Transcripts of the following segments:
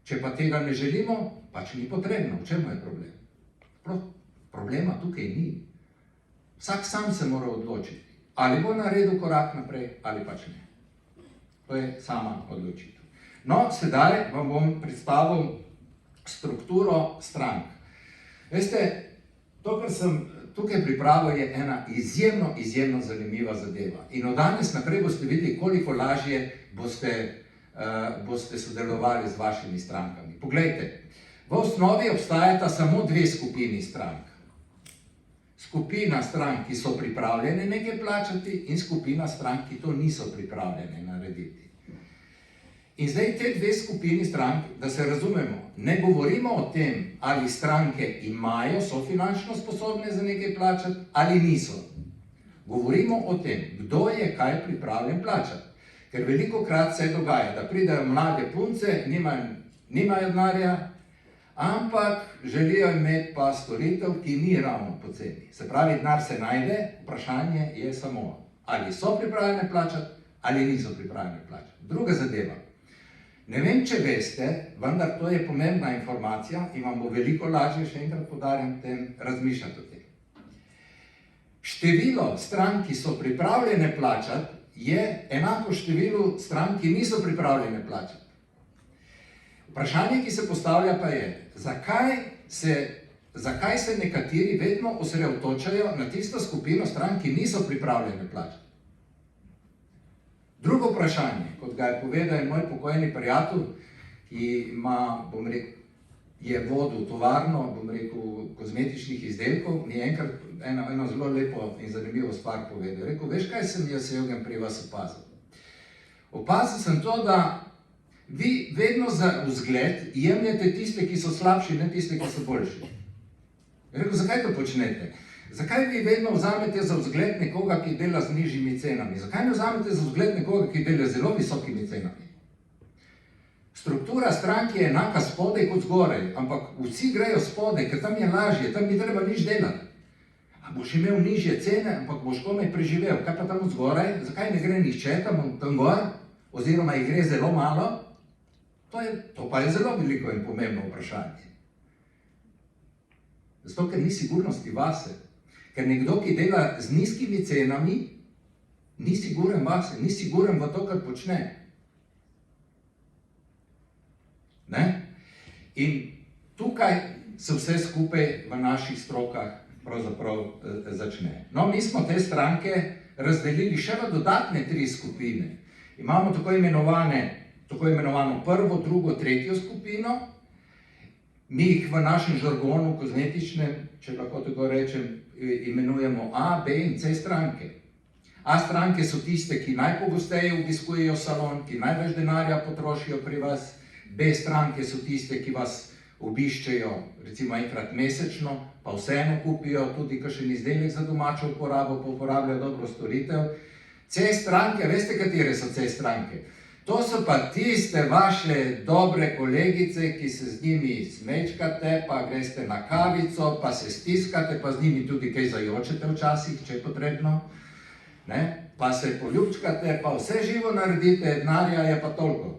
Če pa tega ne želimo, pač ni potrebno. V čemu je problem? Problema tukaj ni. Vsak sam se mora odločiti, ali bo naredil korak naprej, ali pač ne. To je sama odločitev. No, sedaj vam bom predstavil strukturo strank. Veste, to, kar sem tukaj pripravil, je ena izjemno zanimiva zadeva. In od danes naprej boste videli, koliko lažje boste sodelovali z vašimi strankami. Poglejte, v osnovi obstajata samo dve skupini strank. Skupina strank, ki so pripravljene nekaj plačati, in skupina strank, ki to niso pripravljene narediti. In zdaj te dve skupini strank, da se razumemo, ne govorimo o tem, ali stranke so finančno sposobne za nekaj plačati, ali niso. Govorimo o tem, kdo je kaj pripravljen plačati. Ker velikokrat se dogaja, da pridejo mlade punce, nimajo denarja, ampak želijo imeti pa storitev, ki ni ravno poceni. Se pravi, denar se najde, vprašanje je samo, ali so pripravljene plačati, ali niso pripravljene plačati. Druga zadeva. Ne vem, če veste, vendar to je pomembna informacija in vam bo veliko lažje, še enkrat poudarjam, razmišljati o tem. Število strank, ki so pripravljene plačati, je enako številu strank, ki niso pripravljene plačati. Vprašanje, ki se postavlja pa je, zakaj se nekateri vedno osredotočajo na tisto skupino strank, ki niso pripravljene plačati. Drugo vprašanje, kot ga je povedal moj pokojni prijatelj, ki ima, je vodil tovarno, kozmetičnih izdelkov, mi je enkrat eno zelo lepo in zanimivo stvar povedal. Rekel, veš, kaj sem jaz, Eugen, pri vas opazil? Opazil sem to, da vi vedno za vzgled jemljete tiste, ki so slabši, ne tiste, ki so boljši. Rekel, zakaj to počnete? Zakaj vi vedno vzamete za vzgled nekoga, ki dela z nižjimi cenami? Zakaj ne vzamete za vzgled nekoga, ki dela z zelo visokimi cenami? Struktura strank je enaka spodaj kot zgoraj, ampak vsi grejo spodaj, ker tam je lažje, tam ni treba nič delati. A boš imel nižje cene, ampak boš komaj preživel. Kaj pa tam zgoraj? Zakaj ne gre nihče tam gor? Oziroma jih gre zelo malo? To pa je zelo veliko in pomembno vprašanje. Zato, ker ni sigurnosti vase. Ker nekdo, ki dela z nizkimi cenami, ni siguren vase, ni siguren v to, kar počne. Ne? In tukaj se vse skupaj v naših strokah pravzaprav začne. No, mi smo te stranke razdelili še v dodatne 3 skupine. Imamo tako imenovano prvo, drugo, tretjo skupino. Mi jih v našem žargonu kozmetičnem, če lahko tako rečem, imenujemo A, B in C stranke. A stranke so tiste, ki najpogosteje obiskujejo salon, ki največ denarja potrošijo pri vas. B stranke so tiste, ki vas obiščejo recimo enkrat mesečno, pa vseeno kupijo tudi kakšen izdelek za domačo uporabo, pa uporabljajo dobro storitev. C stranke, veste, katere so C stranke? To so pa tiste vaše dobre kolegice, ki se z njimi smečkate, pa greste na kavico, pa se stiskate, pa z njimi tudi kaj zajočete včasih, če je potrebno. Pa se poljubčkate, pa vse živo naredite, denarja je pa toliko.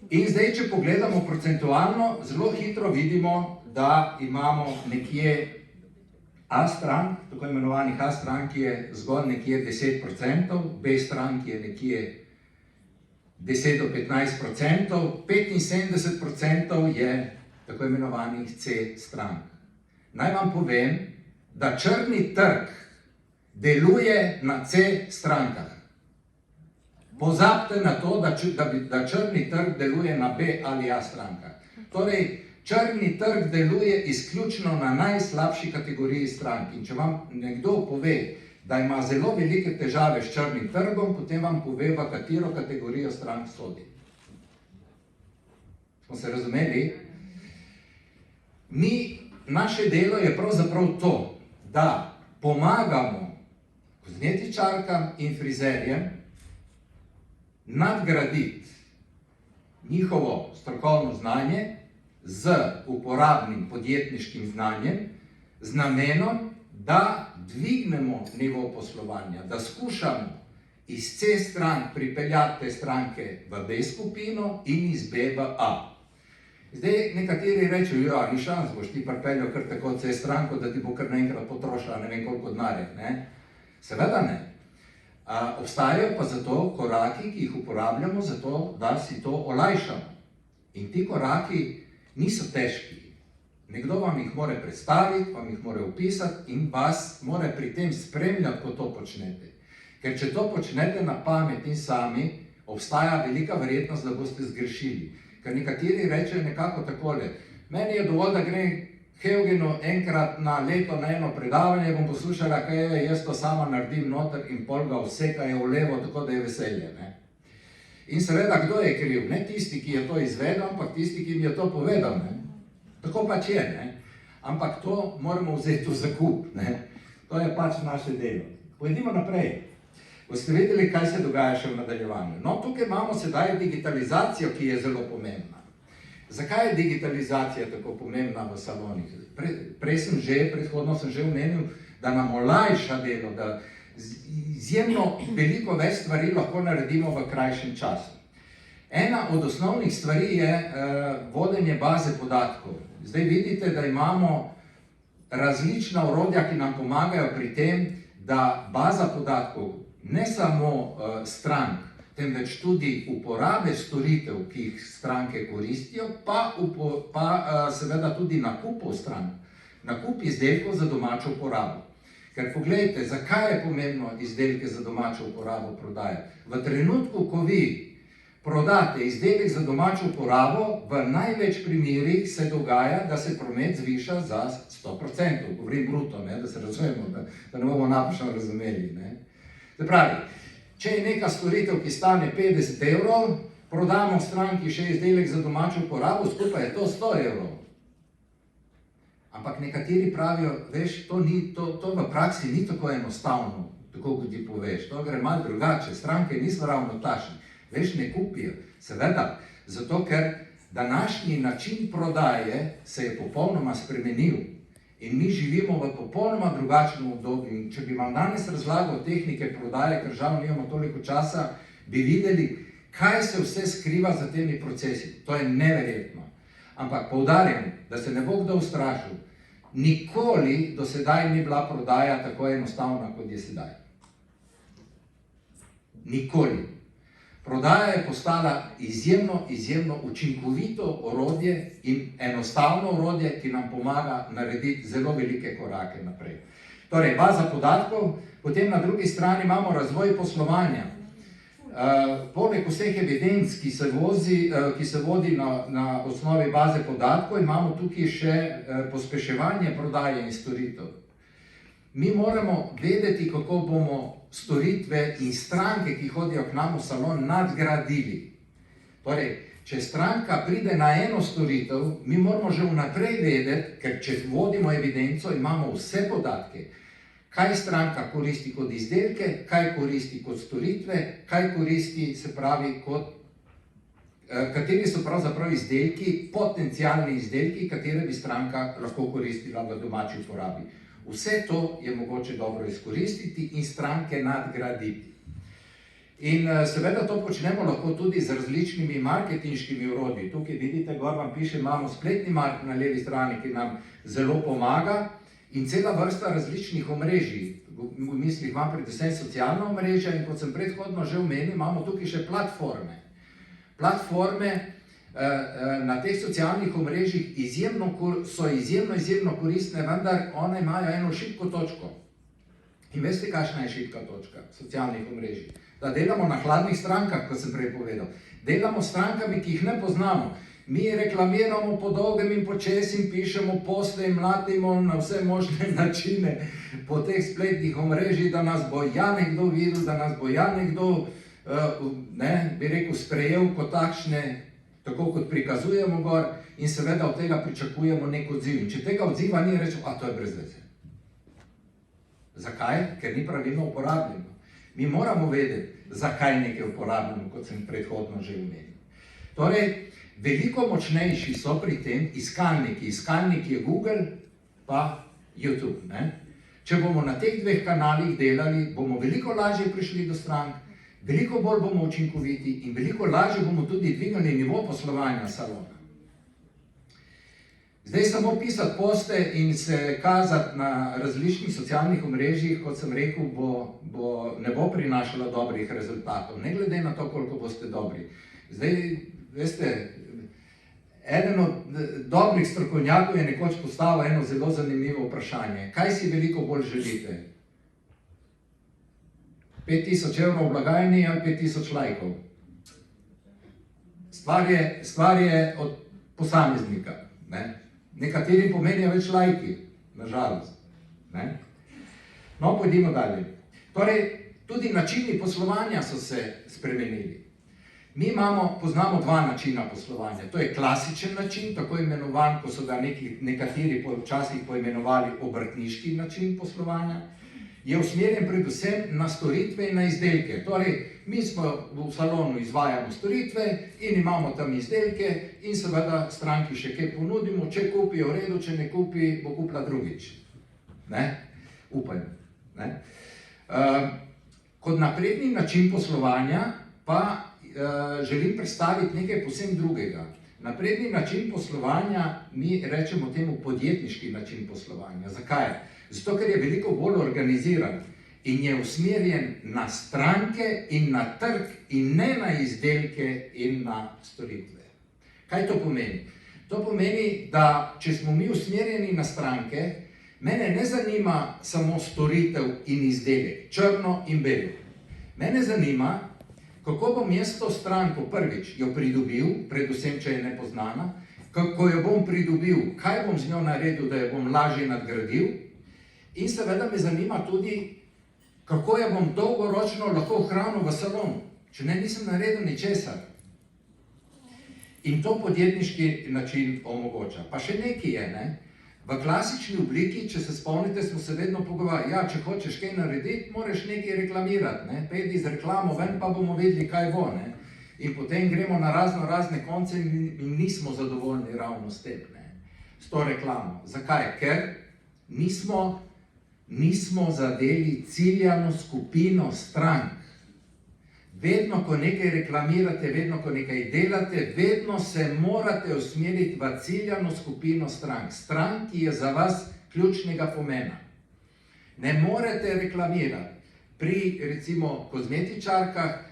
In zdaj, če pogledamo procentualno, zelo hitro vidimo, da imamo nekje A strank, tako imenovanih A strank je zgolj nekje 10%, B strank je nekje 10 do 15%, 75% je tako imenovanih C strank. Naj vam povem, da črni trg deluje na C strankah. Pozabite na to, da črni trg deluje na B ali A strankah. Torej, črni trg deluje izključno na najslabši kategoriji strank. In če vam nekdo pove, da ima zelo velike težave s črnim trgom, potem vam pove, v katero kategorijo strank sodi. Smo se razumeli? Naše delo je pravzaprav to, da pomagamo kozmetičarkam in frizerjem nadgraditi njihovo strokovno znanje z uporabnim podjetniškim znanjem, z namenom, da dvignemo nivo poslovanja, da skušamo iz C strank pripeljati te stranke v B skupino in iz B v A. Zdaj nekateri rečejo, ja, ni šans, boš ti pripeljal kar tako C stranko, da ti bo kar naenkrat potrošila ne vem koliko denarja, ne? Seveda ne. Obstajajo pa zato koraki, ki jih uporabljamo zato, da si to olajšamo. In ti koraki niso težki. Nekdo vam jih mora predstaviti, vam jih mora opisati in vas mora pri tem spremljati, ko to počnete. Ker če to počnete na pamet in sami, obstaja velika verjetnost, da boste zgrešili. Ker nekateri rečejo nekako takole, meni je dovolj, da gre k Eugenu enkrat na leto na eno predavanje, bom poslušala, kaj je, jaz to sama naredim noter in pol ga vsekajo v levo, tako da je veselje. Ne? In seveda, kdo je kriv? Ne tisti, ki je to izvedel, ampak tisti, ki jim je to povedal. Ne? Tako pač je. Ne? Ampak to moramo vzeti v zakup. Ne? To je pač naše delo. Pojdimo naprej. Boste vedeli, kaj se dogaja še v nadaljevanju. No, tukaj imamo sedaj digitalizacijo, ki je zelo pomembna. Zakaj je digitalizacija tako pomembna v salonih? Predhodno sem že omenil, da nam olajša delo, da izjemno veliko več stvari lahko naredimo v krajšem času. Ena od osnovnih stvari je vodenje baze podatkov. Zdaj vidite, da imamo različna orodja, ki nam pomagajo pri tem, da baza podatkov ne samo strank, temveč tudi uporabe storitev, ki jih stranke koristijo, pa seveda tudi nakupov strank, nakup izdelkov za domačo uporabo. Ker pogledajte, zakaj je pomembno izdelke za domačo uporabo prodajati? V trenutku, ko vi prodate izdelek za domačo uporabo, v največ primerih se dogaja, da se promet zviša za 100%. Govorim bruto, ne, da se razumemo, da ne bomo napačno razumeli. Ne. Se pravi, če je neka storitev, ki stane 50 evrov, prodamo stranki še izdelek za domačo uporabo, skupaj je to 100 evrov. Ampak nekateri pravijo, veš, to v praksi ni tako enostavno, tako kot ti poveš, to gre malo drugače, stranke niso ravno takšne. Veš, ne kupijo. Seveda, zato ker današnji način prodaje se je popolnoma spremenil in mi živimo v popolnoma drugačnem obdobju. In če bi vam danes razlagal tehnike prodaje, ker žal nimamo toliko časa, bi videli, kaj se vse skriva za temi procesi. To je neverjetno. Ampak poudarjam, da se ne bo kdo ustrašil. Nikoli do sedaj ni bila prodaja tako enostavna, kot je sedaj. Nikoli. Prodaja je postala izjemno učinkovito orodje in enostavno orodje, ki nam pomaga narediti zelo velike korake naprej. Torej, baza podatkov, potem na drugi strani imamo razvoj poslovanja. Poleg vseh evidenc, ki se vodi na osnovi baze podatkov, imamo tukaj še pospeševanje prodaje in storitev. Mi moramo vedeti, kako bomo storitve in stranke, ki hodijo k nam v salon, nadgradili. Torej, če stranka pride na eno storitev, mi moramo že vnaprej vedeti, ker če vodimo evidenco, imamo vse podatke, kaj stranka koristi kot izdelke, kaj koristi kot storitve, kaj koristi, se pravi, kateri so pravzaprav izdelki, potencialni izdelki, katere bi stranka lahko koristila v domači uporabi. Vse to je mogoče dobro izkoristiti in stranke nadgraditi. In seveda to počnemo lahko tudi z različnimi marketinškimi orodji. Tukaj vidite, gor vam piše, imamo spletni marketing na levi strani, ki nam zelo pomaga in cela vrsta različnih omrežij. V mislih imam predvsem socialna omrežja in kot sem predhodno že omenil, imamo tukaj še platforme. Platforme na teh socialnih omrežjih so izjemno koristne, vendar one imajo eno šibko točko. In veste, kakšna je šibka točka socialnih omrežij? Da delamo na hladnih strankah, kot sem prej povedal. Delamo s strankami, ki jih ne poznamo. Mi reklamiramo po dolgem in počez in pišemo poste in mlatimo na vse možne načine po teh spletnih omrežjih, da nas bo ja nekdo videl, da nas bo ja nekdo, bi rekel, sprejel kot takšne, tako kot prikazujemo gor in seveda od tega pričakujemo nek odziv. In če tega odziva ni, rečemo, to je brez veze. Zakaj? Ker ni pravilno uporabljeno. Mi moramo vedeti, zakaj nekaj uporabljamo, kot sem predhodno že omenil. Torej, veliko močnejši so pri tem iskalniki. Iskalnik je Google pa YouTube. Ne? Če bomo na teh dveh kanalih delali, bomo veliko lažje prišli do strank. veliko bolj bomo učinkoviti in veliko lažje bomo tudi dvignili nivo poslovanja salona. Zdaj samo pisati poste in se kazati na različnih socialnih omrežjih, kot sem rekel, ne bo prinašalo dobrih rezultatov, ne glede na to, koliko boste dobri. Zdaj, veste, eden od dobrih strokovnjakov je nekoč postavil eno zelo zanimivo vprašanje. Kaj si veliko bolj želite? 5000 evrov v blagajni ali 5000 lajkov? Stvar je od posameznika. Nekateri pomenijo več lajki, nažalost. No, pojdimo dalje. Torej, tudi načini poslovanja so se spremenili. Mi poznamo dva načina poslovanja. To je klasičen način, tako imenovan, ko so ga nekateri včasih poimenovali obrtniški način poslovanja, je usmerjen predvsem na storitve in na izdelke. Torej, mi smo v salonu izvajamo storitve in imamo tam izdelke in seveda stranki še kaj ponudimo, če kupi, v redu, če ne kupi, bo kupila drugič. Upajmo. Kot napredni način poslovanja pa želim predstaviti nekaj povsem drugega. Napredni način poslovanja, mi rečemo temu podjetniški način poslovanja. Zakaj? Zato, ker je veliko bolj organiziran in je usmerjen na stranke in na trg in ne na izdelke in na storitve. Kaj to pomeni? To pomeni, da če smo mi usmerjeni na stranke, mene ne zanima samo storitev in izdelek, črno in belo. Mene zanima, kako bom jaz to stranko prvič jo pridobil, predvsem, če je nepoznana, kako jo bom pridobil, kaj bom z njo naredil, da jo bom lažje nadgradil, in seveda me zanima tudi, kako jo bom dolgoročno lahko ohranil v salonu, če ne nisem naredil ničesar. In to podjetniški način omogoča. Pa še nekaj je, v klasični obliki, če se spomnite, smo se vedno pogovarjali, ja, če hočeš kaj narediti, moraš nekaj reklamirati, pejdi z reklamo ven, pa bomo videli, kaj bo. In potem gremo na razne konce in nismo zadovoljni ravno s tem, s to reklamo. Zakaj? Ker nismo zadeli ciljano skupino strank. Vedno, ko nekaj reklamirate, vedno, ko nekaj delate, vedno se morate usmeriti v ciljano skupino strank. Strank, ki je za vas ključnega pomena. Ne morete reklamirati pri, recimo, kozmetičarkah,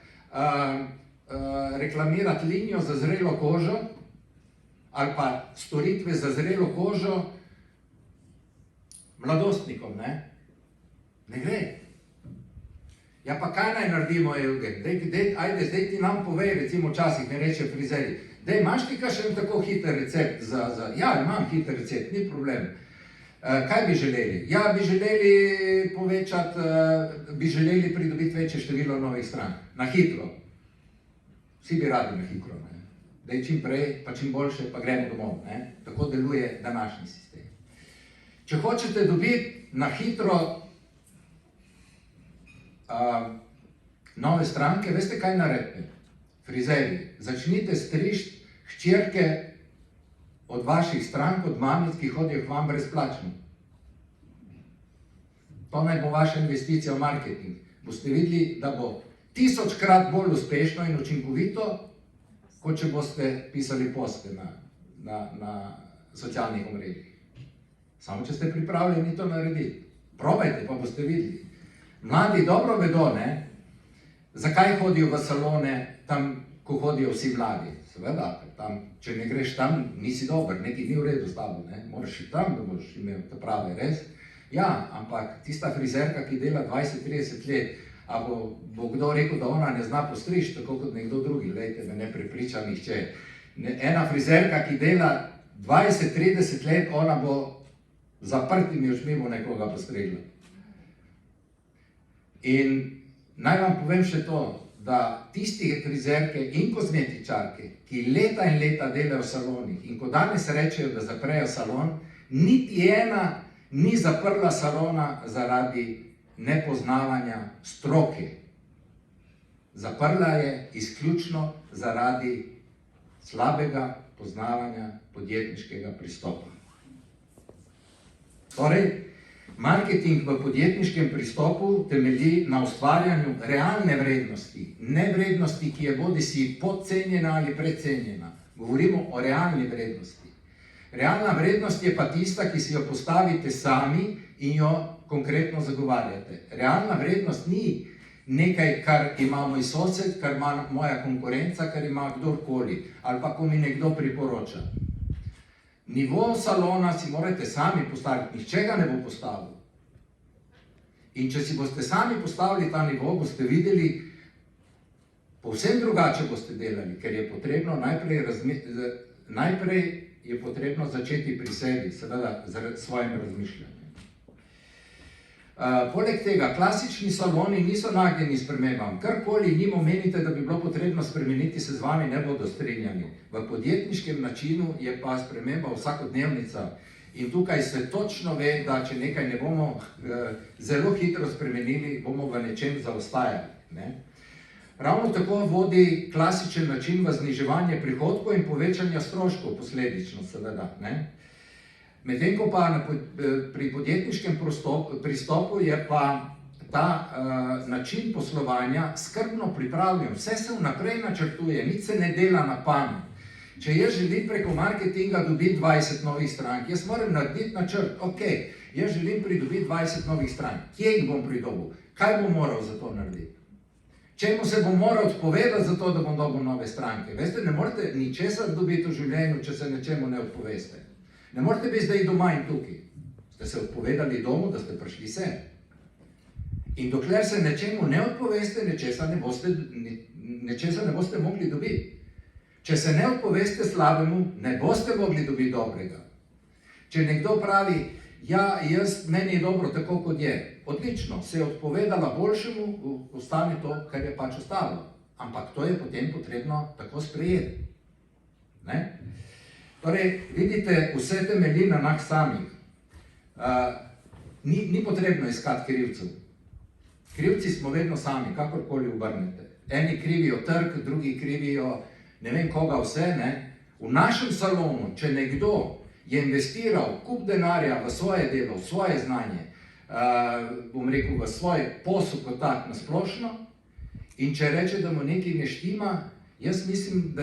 reklamirati linijo za zrelo kožo ali pa storitve za zrelo kožo mladostnikom, ne gre. Ja, pa kaj naj naredimo, Eugen? Ajde, zdaj ti nam povej, recimo včasih mi reče frizeri, daj, imaš ti kakšen tako hiter recept za... Ja, imam hiter recept, ni problem. Kaj bi želeli? Ja, bi želeli povečati, bi želeli pridobiti večje število novih strank. Na hitro. Vsi bi radi na hitro, Daj čim prej, pa čim boljše, pa gremo domov, Tako deluje današnji sistem. Če hočete dobiti na hitro nove stranke, veste, kaj naredite? Frizeri, začnite strižiti hčerke od vaših strank, od mamic, ki hodijo k vam brezplačno. To naj bo vaša investicija v marketing. Boste videli, da bo 1000-krat bolj uspešno in učinkovito, kot če boste pisali poste na socialnih omrežjih. Samo, če ste pripravljeni to narediti. Probajte, pa boste videli. Mladi dobro vedo, zakaj hodijo v salone tam, ko hodijo vsi mladi. Seveda, tam, če ne greš tam, nisi dober, nekaj ni v redu s tabo, moraš iti tam, da boš imel te prave, res. Ja, ampak tista frizerka, ki dela 20-30 let, a bo kdo rekel, da ona ne zna postriči, tako kot nekdo drugi, lejte, me ne prepriča nihče. Ena frizerka, ki dela 20-30 let, ona bo zaprtimi očmi bo nekoga postregla. In naj vam povem še to, da tisti frizerke in kozmetičarke, ki leta in leta delajo v salonih in ko danes rečejo, da zaprejo salon, niti ena ni zaprla salona zaradi nepoznavanja stroke. Zaprla je izključno zaradi slabega poznavanja podjetniškega pristopa. Torej, Marketing v podjetniškem pristopu temelji na ustvarjanju realne vrednosti, ne vrednosti, ki je bodisi podcenjena ali precenjena. Govorimo o realni vrednosti. Realna vrednost je pa tista, ki si jo postavite sami in jo konkretno zagovarjate. Realna vrednost ni nekaj, kar ima moj sosed, kar ima moja konkurenca, kar ima kdorkoli, ali pa ko mi nekdo priporoča. Nivo salona si morate sami postaviti, nihče ga ne bo postavil. In če si boste sami postavili ta nivo, boste videli, povsem drugače boste delali, ker je potrebno najprej je potrebno začeti pri sebi, seveda z svojim razmišljanjem. Poleg tega, klasični saloni niso nagnjeni spremembam. Karkoli njim omenite, da bi bilo potrebno spremeniti, se z vami ne bodo strinjali. V podjetniškem načinu je pa sprememba vsakodnevnica. In tukaj se točno ve, da če nekaj ne bomo zelo hitro spremenili, bomo v nečem zaostajali. Ravno tako vodi klasičen način v zniževanje prihodkov in povečanja stroškov posledično, seveda. Medtem ko pa pri podjetniškem pristopu je pa ta način poslovanja skrbno pripravljen, vse se vnaprej načrtuje, nič se ne dela na pamet. Če jaz želim preko marketinga dobiti 20 novih strank, jaz moram narediti načrt, ok, jaz želim pridobiti 20 novih strank, kje jih bom pridobil, kaj bom moral za to narediti? Čemu se bom moral odpovedati za to, da bom dobil nove stranke? Veste, ne morete ničesar dobiti v življenju, če se nečemu ne odpoveste. Ne morete biti zdaj doma in tukaj. Ste se odpovedali domu, da ste prišli sem. In dokler se nečemu ne odpoveste, nečesa ne boste mogli dobiti. Če se ne odpoveste slabemu, ne boste mogli dobiti dobrega. Če nekdo pravi, ja, meni je dobro tako, kot je. Odlično, se je odpovedala boljšemu, ostane to, kar je pač ostalo. Ampak to je potem potrebno tako sprejeti. Torej, vidite, vse temelji na nas samih. Ni potrebno iskati krivcev. Krivci smo vedno sami, kakorkoli obrnete. Eni krivijo trg, drugi krivijo ne vem koga vse. V našem salonu, če nekdo je investiral kup denarja v svoje delo, v svoje znanje, bom rekel, v svoj posel kot tak na splošno, in če reče, da mu nekaj ne štima, jaz mislim, da